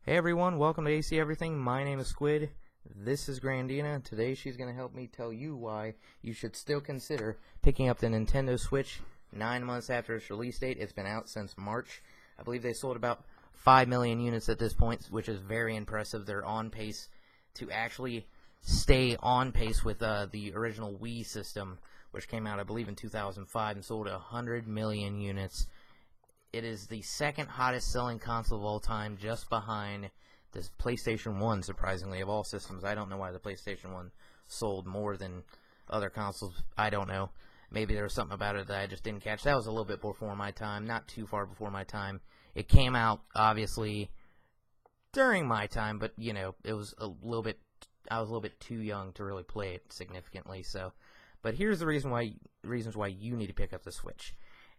Hey everyone, welcome to ACEverything. My name is Squid. This is Grandina, and today she's going to help me tell you why you should still consider picking up the Nintendo Switch 9 months after its release date. It's been out since March. I believe they sold about 5 million units at this point, which is very impressive. They're on pace to actually stay on pace with the original Wii system, which came out, I believe, in 2005 and sold 100 million units. It is the second hottest selling console of all time, just behind the PlayStation 1, surprisingly, of all systems. I don't know why the PlayStation 1 sold more than other consoles. I don't know. Maybe there was something about it that I just didn't catch. That was a little bit before my time, not too far before my time. It came out, obviously, during my time, but, you know, it was I was a little bit too young to really play it significantly. So, but here's the reasons why you need to pick up the Switch.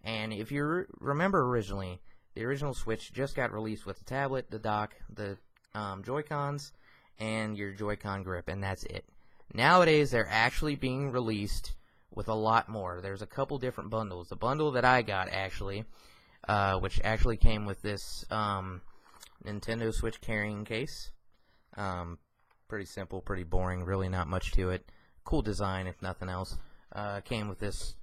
And if you remember originally, the original Switch just got released with the tablet, the dock, the Joy-Cons, and your Joy-Con grip, and that's it. Nowadays, they're actually being released with a lot more. There's a couple different bundles. The bundle that I got, actually, which actually came with this Nintendo Switch carrying case. Pretty simple, pretty boring, really not much to it. Cool design, if nothing else. Came with this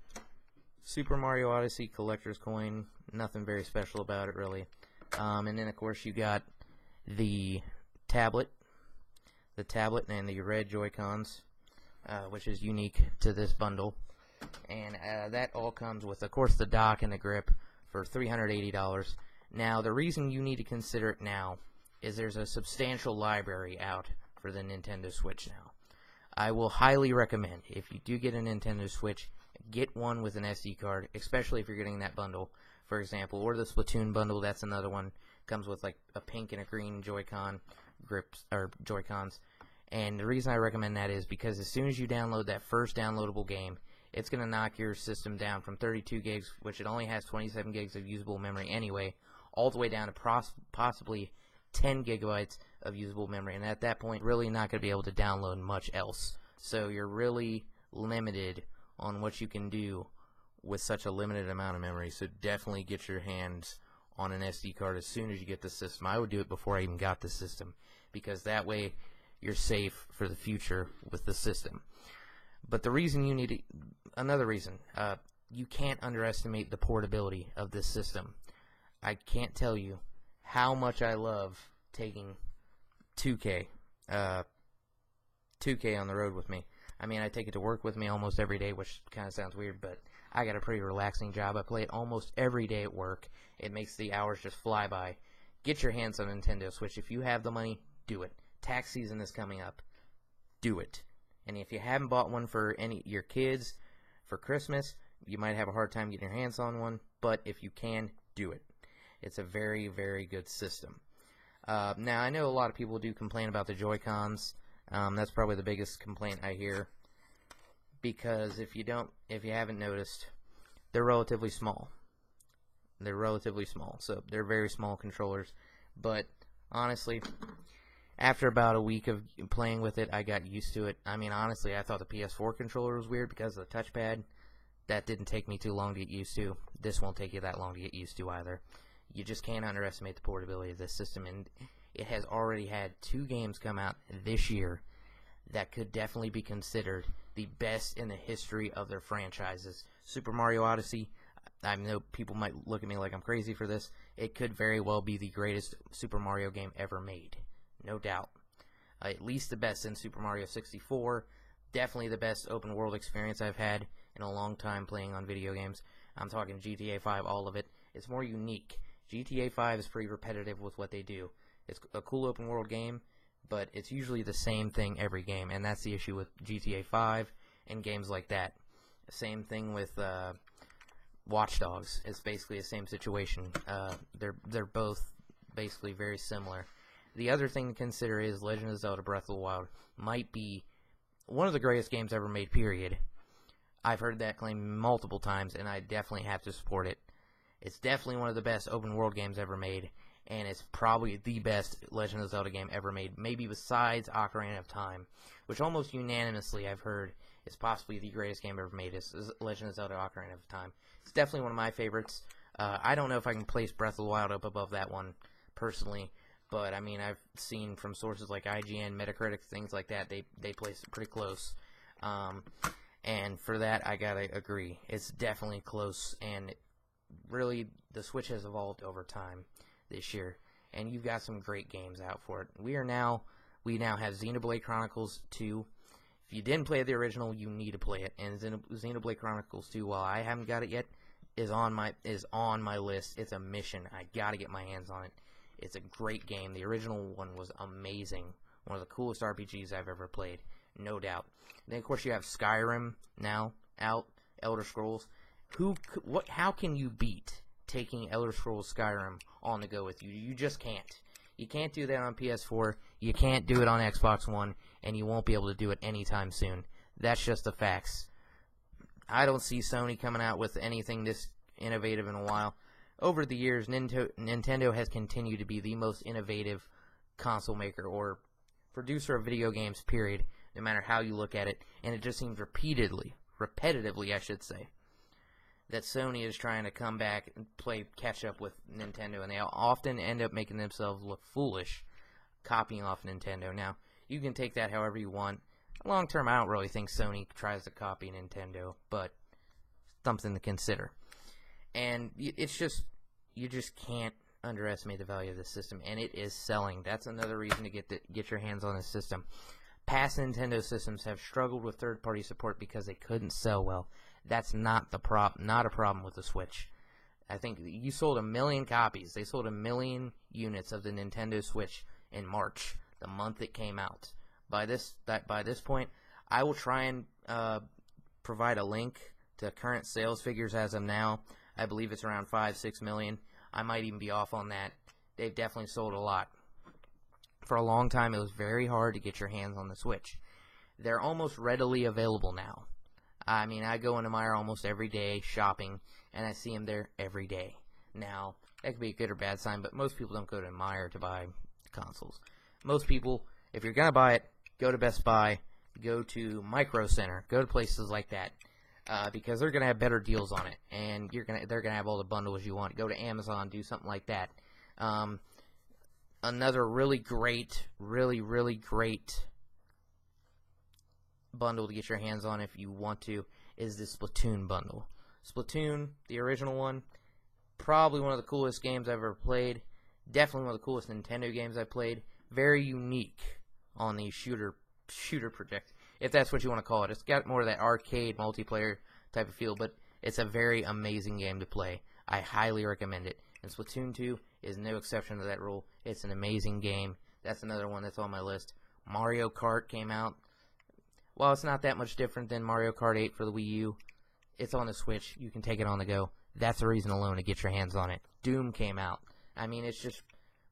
Super Mario Odyssey collector's coin. Nothing very special about it, really. And then, of course, you got the tablet and the red Joy-Cons, which is unique to this bundle. And that all comes with, of course, the dock and the grip for $380. Now, the reason you need to consider it now is there's a substantial library out for the Nintendo Switch now. I will highly recommend, if you do get a Nintendo Switch, get one with an SD card, especially if you're getting that bundle, for example, or the Splatoon bundle. That's another one. Comes with like a pink and a green Joy-Con grips or Joy-Cons. And the reason I recommend that is because as soon as you download that first downloadable game, it's going to knock your system down from 32 gigs, which it only has 27 gigs of usable memory anyway, all the way down to possibly 10 gigabytes of usable memory. And at that point, really not going to be able to download much else. So you're really limited on what you can do with such a limited amount of memory. So definitely get your hands on an SD card as soon as you get the system. I would do it before I even got the system, because that way you're safe for the future with the system. But the reason you need it, another reason, you can't underestimate the portability of this system. I can't tell you how much I love taking 2K on the road with me. I mean, I take it to work with me almost every day, which kind of sounds weird, but I got a pretty relaxing job. I play it almost every day at work. It makes the hours just fly by. Get your hands on a Nintendo Switch. If you have the money, do it. Tax season is coming up. Do it. And if you haven't bought one for your kids for Christmas, you might have a hard time getting your hands on one, but if you can, do it. It's a very, very good system. Now, I know a lot of people do complain about the Joy-Cons. That's probably the biggest complaint I hear, because if you haven't noticed, they're relatively small. So they're very small controllers. But honestly, after about a week of playing with it, I got used to it. I mean, honestly, I thought the PS4 controller was weird because of the touchpad. That didn't take me too long to get used to. This won't take you that long to get used to either. You just can't underestimate the portability of this system, and it has already had 2 games come out this year that could definitely be considered the best in the history of their franchises. Super Mario Odyssey, I know people might look at me like I'm crazy for this. It could very well be the greatest Super Mario game ever made, no doubt. At least the best in Super Mario 64. Definitely the best open world experience I've had in a long time playing on video games. I'm talking GTA 5, all of it. It's more unique. GTA 5 is pretty repetitive with what they do. It's a cool open world game, but it's usually the same thing every game, and that's the issue with GTA 5 and games like that. Same thing with Watch Dogs. It's basically the same situation. They're both basically very similar. The other thing to consider is Legend of Zelda Breath of the Wild might be one of the greatest games ever made, period. I've heard that claim multiple times, and I definitely have to support it. It's definitely one of the best open world games ever made, and it's probably the best Legend of Zelda game ever made, maybe besides Ocarina of Time, which almost unanimously I've heard is possibly the greatest game ever made, is Legend of Zelda Ocarina of Time. It's definitely one of my favorites. I don't know if I can place Breath of the Wild up above that one, personally, but I mean, I've seen from sources like IGN, Metacritic, things like that, they place it pretty close. And for that, I gotta agree. It's definitely close, and really, the Switch has evolved over time this year, and you've got some great games out for it. We now have Xenoblade Chronicles 2. If you didn't play the original, you need to play it. And Xenoblade Chronicles 2, while I haven't got it yet, is on my list. It's a mission. I gotta get my hands on it. It's a great game. The original one was amazing. One of the coolest RPGs I've ever played, no doubt. Then of course you have Skyrim now out, Elder Scrolls. How can you beat taking Elder Scrolls Skyrim on the go with you? You just can't. You can't do that on PS4. You can't do it on Xbox One, and you won't be able to do it anytime soon. That's just the facts. I don't see Sony coming out with anything this innovative in a while. Over the years, Nintendo has continued to be the most innovative console maker or producer of video games, period, no matter how you look at it. And it just seems repetitively, I should say, that Sony is trying to come back and play catch up with Nintendo, and they often end up making themselves look foolish copying off Nintendo. Now, you can take that however you want. Long term, I don't really think Sony tries to copy Nintendo, but something to consider. And it's just, you just can't underestimate the value of this system, and it is selling. That's another reason to get your hands on this system. Past Nintendo systems have struggled with third-party support because they couldn't sell well. That's not a problem with the Switch. I think you sold 1 million copies. They sold 1 million units of the Nintendo Switch in March, the month it came out. By this point, I will try and provide a link to current sales figures as of now. I believe it's around 5-6 million. I might even be off on that. They've definitely sold a lot. For a long time, it was very hard to get your hands on the Switch. They're almost readily available now. I mean, I go into Meijer almost every day shopping, and I see them there every day. Now, that could be a good or bad sign, but most people don't go to Meijer to buy consoles. Most people, if you're going to buy it, go to Best Buy, go to Micro Center, go to places like that, because they're going to have better deals on it, and they're going to have all the bundles you want. Go to Amazon, do something like that. Another really great bundle to get your hands on if you want to is the Splatoon bundle. Splatoon, the original one, probably one of the coolest games I've ever played. Definitely one of the coolest Nintendo games I've played. Very unique on the shooter project, if that's what you want to call it. It's got more of that arcade multiplayer type of feel, but it's a very amazing game to play. I highly recommend it. And Splatoon 2 is no exception to that rule. It's an amazing game. That's another one that's on my list. Mario Kart came out. While it's not that much different than Mario Kart 8 for the Wii U, it's on the Switch. You can take it on the go. That's a reason alone to get your hands on it. Doom came out. I mean, it's just...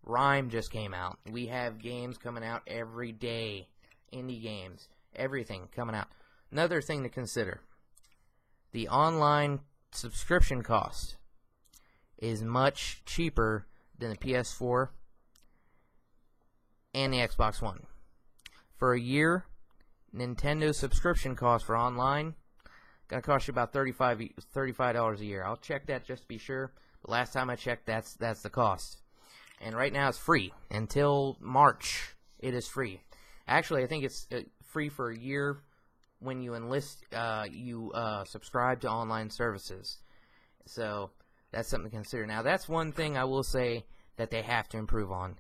Rime just came out. We have games coming out every day. Indie games. Everything coming out. Another thing to consider. The online subscription cost is much cheaper than the PS4 and the Xbox One. For a year, Nintendo's subscription cost for online gonna cost you about $35 a year. I'll check that just to be sure. But last time I checked, that's the cost. And right now it's free until March. It is free. Actually, I think it's free for a year when you subscribe to online services. So that's something to consider. Now, that's one thing I will say that they have to improve on.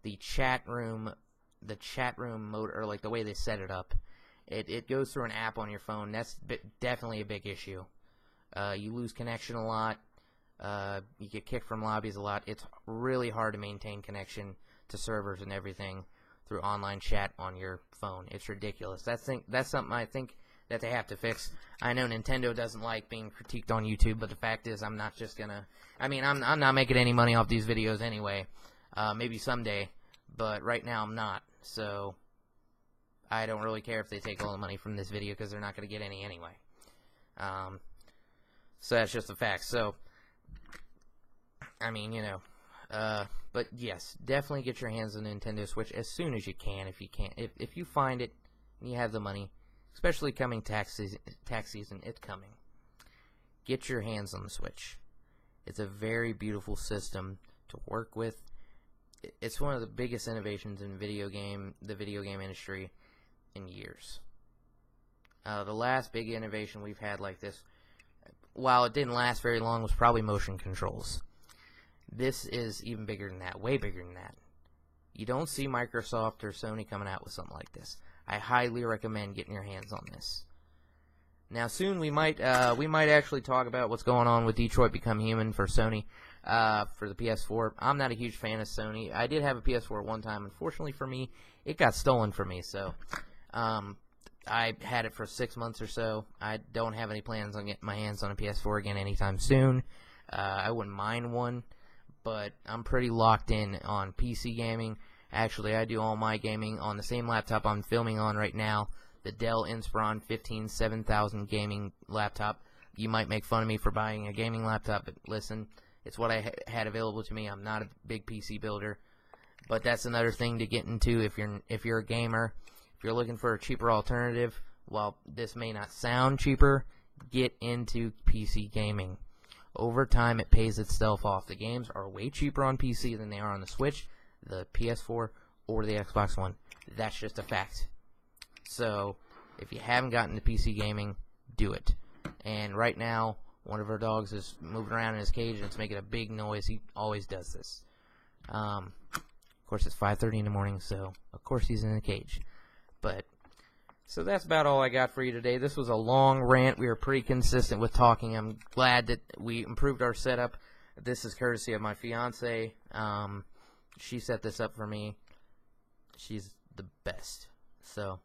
The chat room mode, or like the way they set it up. It goes through an app on your phone. That's definitely a big issue. You lose connection a lot. You get kicked from lobbies a lot. It's really hard to maintain connection to servers and everything through online chat on your phone. It's ridiculous. That's something I think that they have to fix. I know Nintendo doesn't like being critiqued on YouTube, but the fact is I'm not just gonna... I mean, I'm not making any money off these videos anyway. Maybe someday, but right now I'm not. So I don't really care if they take all the money from this video because they're not going to get any anyway. So that's just a fact. So, I mean, you know, but yes, definitely get your hands on the Nintendo Switch as soon as you can. If you find it and you have the money, especially coming tax season, it's coming. Get your hands on the Switch. It's a very beautiful system to work with. it's one of the biggest innovations in the video game industry in years. The last big innovation we've had like this, while it didn't last very long, was probably motion controls. This is even bigger than that, way bigger than that. You don't see Microsoft or Sony coming out with something like this. I highly recommend getting your hands on this. Now, soon we might actually talk about what's going on with Detroit Become Human for Sony, for the PS4. I'm not a huge fan of Sony. I did have a PS4 at one time. Unfortunately for me, it got stolen from me. So, I had it for 6 months or so. I don't have any plans on getting my hands on a PS4 again anytime soon. I wouldn't mind one, but I'm pretty locked in on PC gaming. Actually, I do all my gaming on the same laptop I'm filming on right now, the Dell Inspiron 15 7000 gaming laptop. You might make fun of me for buying a gaming laptop, but listen, it's what I had available to me. I'm not a big PC builder, but that's another thing to get into if you're a gamer. If you're looking for a cheaper alternative, while this may not sound cheaper, get into PC gaming. Over time, it pays itself off. The games are way cheaper on PC than they are on the Switch, the PS4, or the Xbox One. That's just a fact. So, if you haven't gotten to PC gaming, do it. And right now, one of our dogs is moving around in his cage, and it's making a big noise. He always does this. Of course, it's 5:30 in the morning, so of course he's in the cage. But, so that's about all I got for you today. This was a long rant. We were pretty consistent with talking. I'm glad that we improved our setup. This is courtesy of my fiance. She set this up for me. She's the best. So,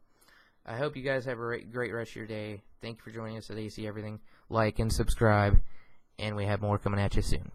I hope you guys have a great rest of your day. Thank you for joining us at AC Everything. Like and subscribe, and we have more coming at you soon.